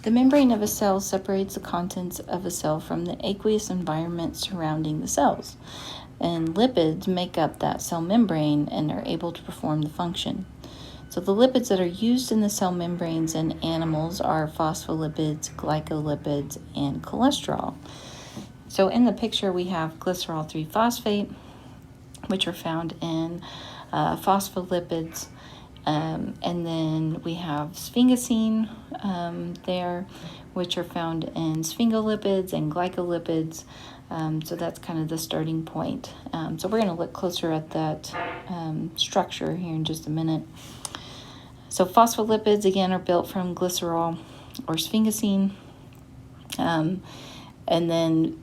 The membrane of a cell separates the contents of a cell from the aqueous environment surrounding the cells, and lipids make up that cell membrane and are able to perform the function. So the lipids that are used in the cell membranes in animals are phospholipids, glycolipids, and cholesterol. So in the picture we have glycerol 3-phosphate, which are found in phospholipids. And then we have sphingosine there, which are found in sphingolipids and glycolipids. So that's kind of the starting point. So we're going to look closer at that structure here in just a minute. So phospholipids, again, are built from glycerol or sphingosine. And then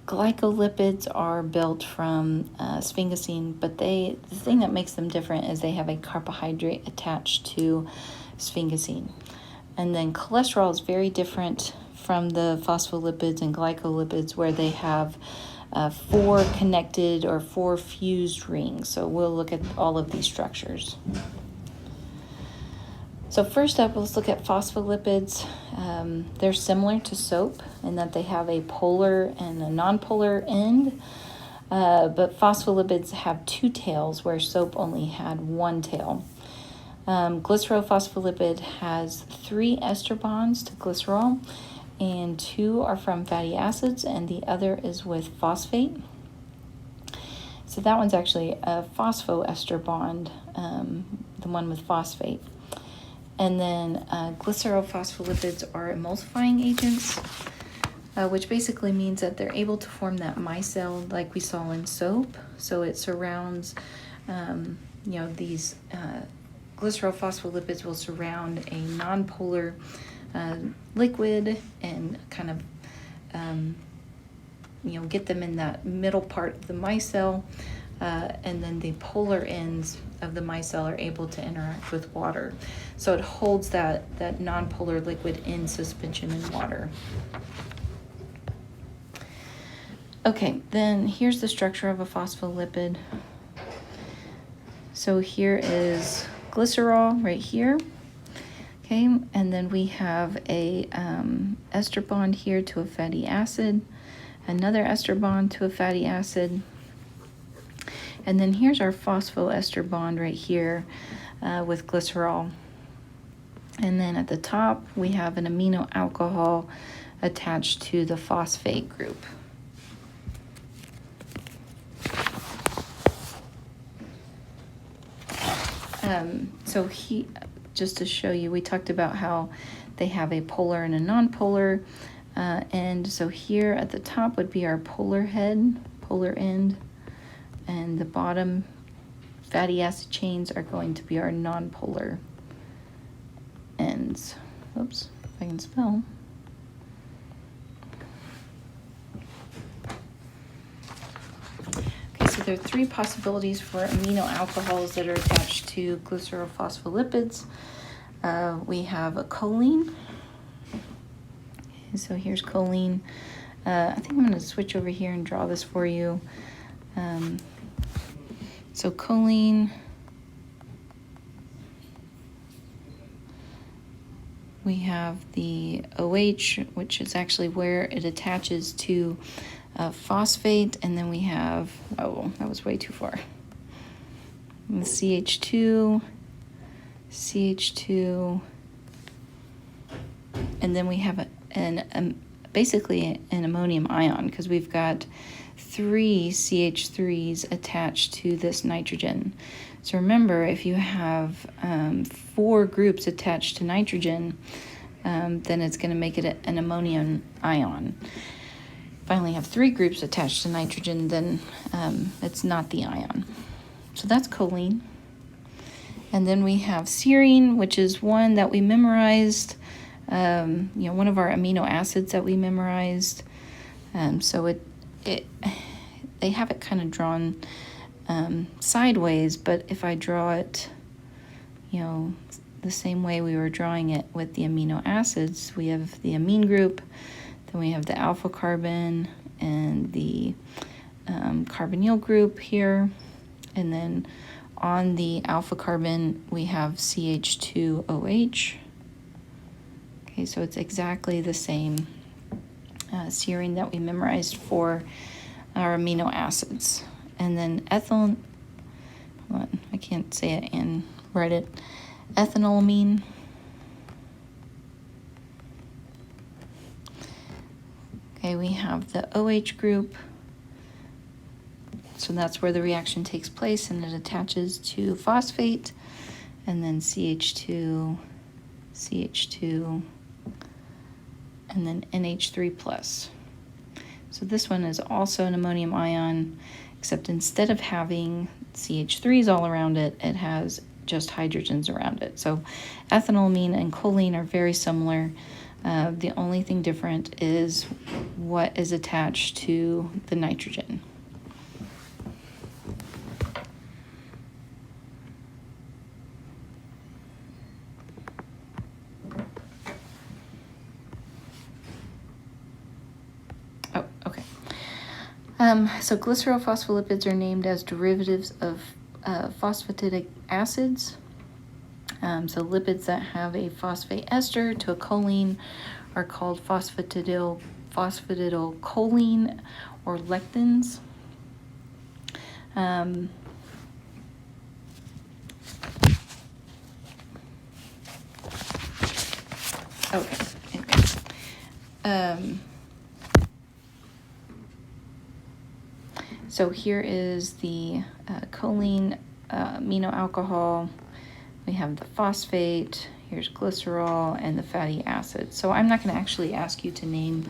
glycolipids are built from sphingosine, but the thing that makes them different is they have a carbohydrate attached to sphingosine. And then cholesterol is very different from the phospholipids and glycolipids, where they have 4 connected or 4 fused rings. So we'll look at all of these structures. So first up, let's look at phospholipids. They're similar to soap in that they have a polar and a nonpolar end, but phospholipids have 2 tails where soap only had 1 tail. Glycerophospholipid has 3 ester bonds to glycerol, and 2 are from fatty acids, and the other is with phosphate. So that one's actually a phosphoester bond, the one with phosphate. And then glycerophospholipids are emulsifying agents, which basically means that they're able to form that micelle like we saw in soap. So it surrounds, these glycerophospholipids will surround a nonpolar liquid and kind of, get them in that middle part of the micelle. And then the polar ends of the micelle are able to interact with water. So it holds that nonpolar liquid in suspension in water. Okay, then here's the structure of a phospholipid. So here is glycerol right here. Okay, and then we have a ester bond here to a fatty acid, another ester bond to a fatty acid. And then here's our phosphoester bond right here with glycerol. And then at the top, we have an amino alcohol attached to the phosphate group. Just to show you, we talked about how they have a polar and a nonpolar. And so here at the top would be our polar end. And the bottom fatty acid chains are going to be our nonpolar ends. Oops, if I can spell. Okay, so there are 3 possibilities for amino alcohols that are attached to glycerophospholipids. We have a choline. Okay, so here's choline. I think I'm going to switch over here and draw this for you. So choline, we have the OH, which is actually where it attaches to phosphate, and then we have, that was way too far. And the CH2, and then we have basically an ammonium ion, because we've got 3 CH3s attached to this nitrogen. So remember, if you have 4 groups attached to nitrogen, then it's going to make it an ammonium ion. If I only have 3 groups attached to nitrogen, then it's not the ion. So that's choline. And then we have serine, which is one that we memorized, one of our amino acids that we memorized. So they have it kind of drawn sideways, but if I draw it, the same way we were drawing it with the amino acids, we have the amine group, then we have the alpha carbon and the carbonyl group here, and then on the alpha carbon we have CH2OH. Okay, so it's exactly the same serine that we memorized for our amino acids. And then hold on, I can't say it and write it, ethanolamine. Okay, we have the OH group. So that's where the reaction takes place, and it attaches to phosphate, and then CH2, CH2, and then NH3+. So this one is also an ammonium ion, except instead of having CH3s all around it, it has just hydrogens around it. So ethanolamine and choline are very similar. The only thing different is what is attached to the nitrogen. Oh, okay. So glycerophospholipids are named as derivatives of phosphatidic acids. So lipids that have a phosphate ester to a choline are called phosphatidylcholine or lectins. Okay. So here is the choline amino alcohol. We have the phosphate, here's glycerol, and the fatty acids. So I'm not going to actually ask you to name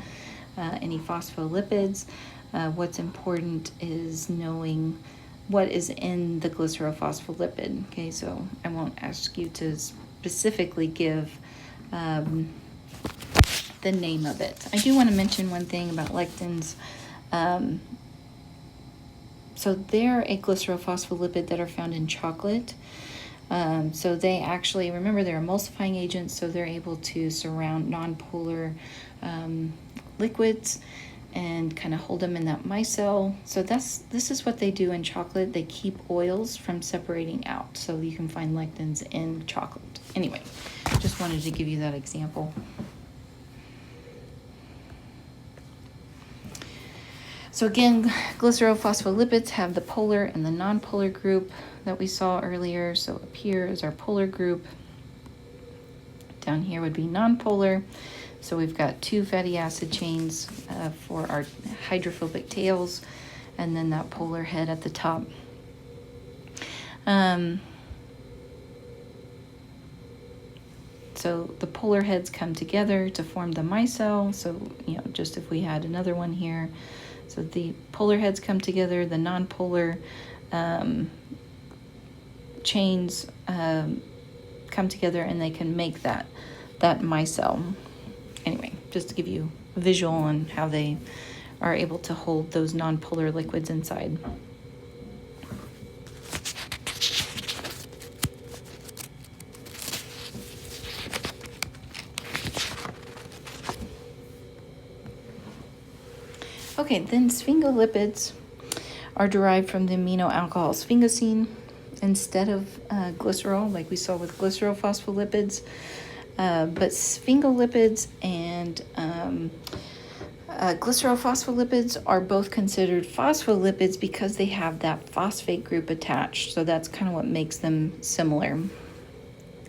any phospholipids. What's important is knowing what is in the glycerophospholipid. Okay, so I won't ask you to specifically give the name of it. I do want to mention one thing about lectins. So they're a glycerophospholipid that are found in chocolate. So they actually, remember, they're emulsifying agents, so they're able to surround nonpolar liquids and kind of hold them in that micelle. So this is what they do in chocolate. They keep oils from separating out. So you can find lectins in chocolate. Anyway, just wanted to give you that example. So again, glycerophospholipids have the polar and the nonpolar group that we saw earlier. So up here is our polar group. Down here would be nonpolar. So we've got two fatty acid chains for our hydrophobic tails, and then that polar head at the top. So the polar heads come together to form the micelle. So, just if we had another one here. So the polar heads come together, the nonpolar chains come together, and they can make that micelle. Anyway, just to give you a visual on how they are able to hold those nonpolar liquids inside. Okay, then sphingolipids are derived from the amino alcohol sphingosine instead of glycerol, like we saw with glycerophospholipids. But sphingolipids and glycerophospholipids are both considered phospholipids because they have that phosphate group attached. So that's kind of what makes them similar.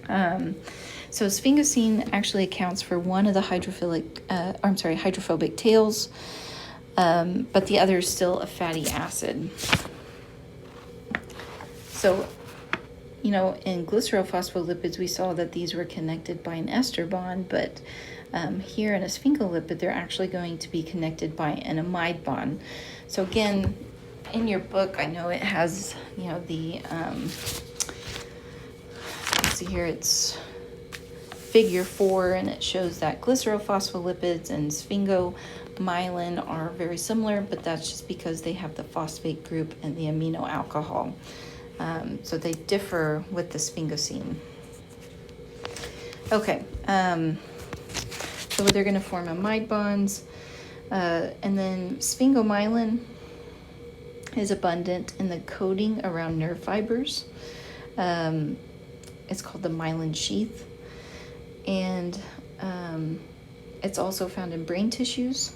So sphingosine actually accounts for one of the hydrophobic tails. But the other is still a fatty acid. So, in glycerophospholipids, we saw that these were connected by an ester bond, but here in a sphingolipid, they're actually going to be connected by an amide bond. So again, in your book, I know it has, the, let's see here, it's figure 4, and it shows that glycerophospholipids and sphingomyelin are very similar, but that's just because they have the phosphate group and the amino alcohol. So they differ with the sphingosine. Okay, so they're going to form amide bonds, and then sphingomyelin is abundant in the coating around nerve fibers. It's called the myelin sheath. And it's also found in brain tissues.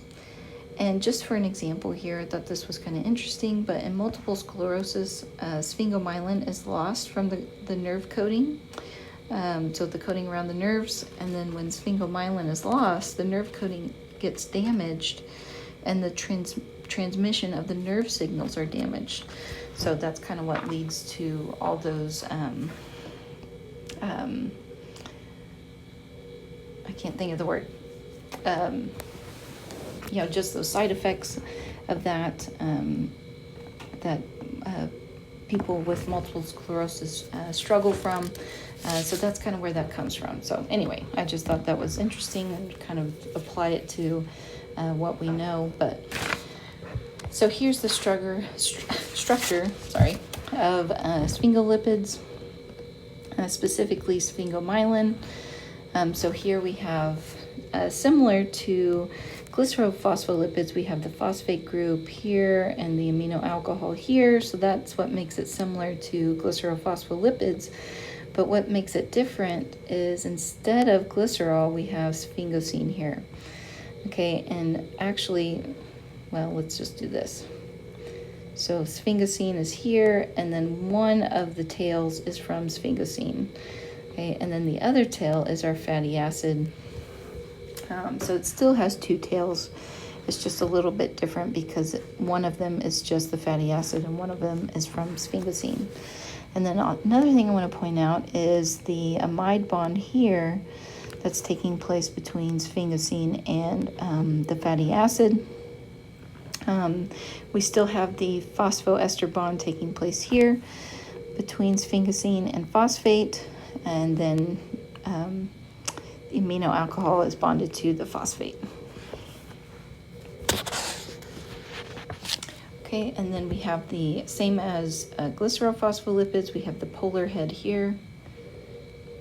And just for an example here, I thought this was kind of interesting, but in multiple sclerosis, sphingomyelin is lost from the nerve coating. So the coating around the nerves, and then when sphingomyelin is lost, the nerve coating gets damaged, and the transmission of the nerve signals are damaged. So that's kind of what leads to all those, I can't think of the word, just those side effects of that, that people with multiple sclerosis struggle from. So that's kind of where that comes from. So anyway, I just thought that was interesting and kind of apply it to what we know. But so here's the structure of sphingolipids, specifically sphingomyelin. So here we have, similar to glycerophospholipids, we have the phosphate group here and the amino alcohol here. So that's what makes it similar to glycerophospholipids. But what makes it different is instead of glycerol, we have sphingosine here. Okay, and actually, well, let's just do this. So sphingosine is here, and then one of the tails is from sphingosine. Okay, and then the other tail is our fatty acid. So it still has two tails. It's just a little bit different because one of them is just the fatty acid and one of them is from sphingosine. And then another thing I want to point out is the amide bond here that's taking place between sphingosine and the fatty acid. We still have the phosphoester bond taking place here between sphingosine and phosphate, and then the amino alcohol is bonded to the phosphate. Okay, and then we have the same as glycerophospholipids, we have the polar head here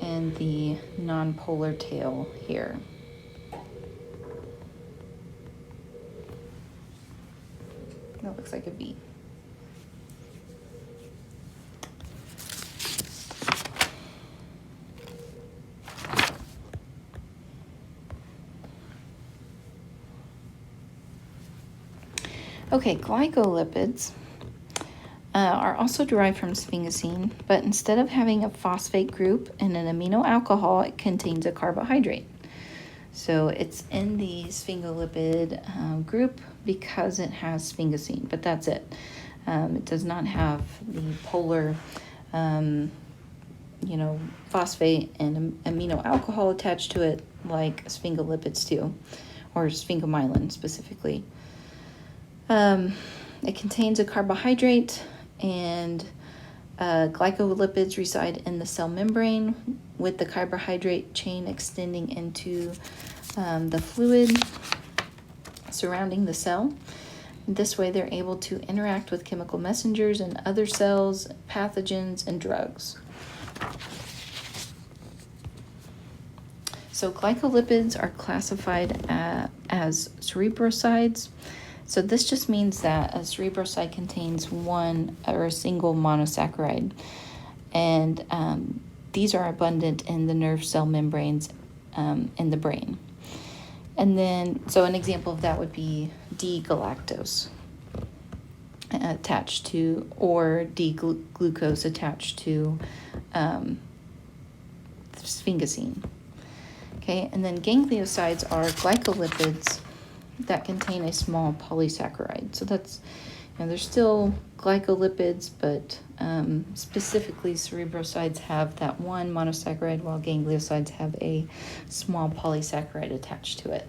and the non-polar tail here. That looks like a V. Okay, glycolipids are also derived from sphingosine, but instead of having a phosphate group and an amino alcohol, it contains a carbohydrate. So it's in the sphingolipid group because it has sphingosine, but that's it. It does not have the polar, phosphate and amino alcohol attached to it like sphingolipids do, or sphingomyelin specifically. It contains a carbohydrate, and glycolipids reside in the cell membrane with the carbohydrate chain extending into the fluid surrounding the cell. This way they're able to interact with chemical messengers in other cells, pathogens, and drugs. So glycolipids are classified as cerebrosides. So this just means that a cerebroside contains one or a single monosaccharide, and these are abundant in the nerve cell membranes in the brain. And then, so an example of that would be D-galactose attached to, or D-glucose attached to sphingosine. Okay, and then gangliosides are glycolipids that contain a small polysaccharide. So that's, they're still glycolipids, but specifically cerebrosides have that one monosaccharide, while gangliosides have a small polysaccharide attached to it.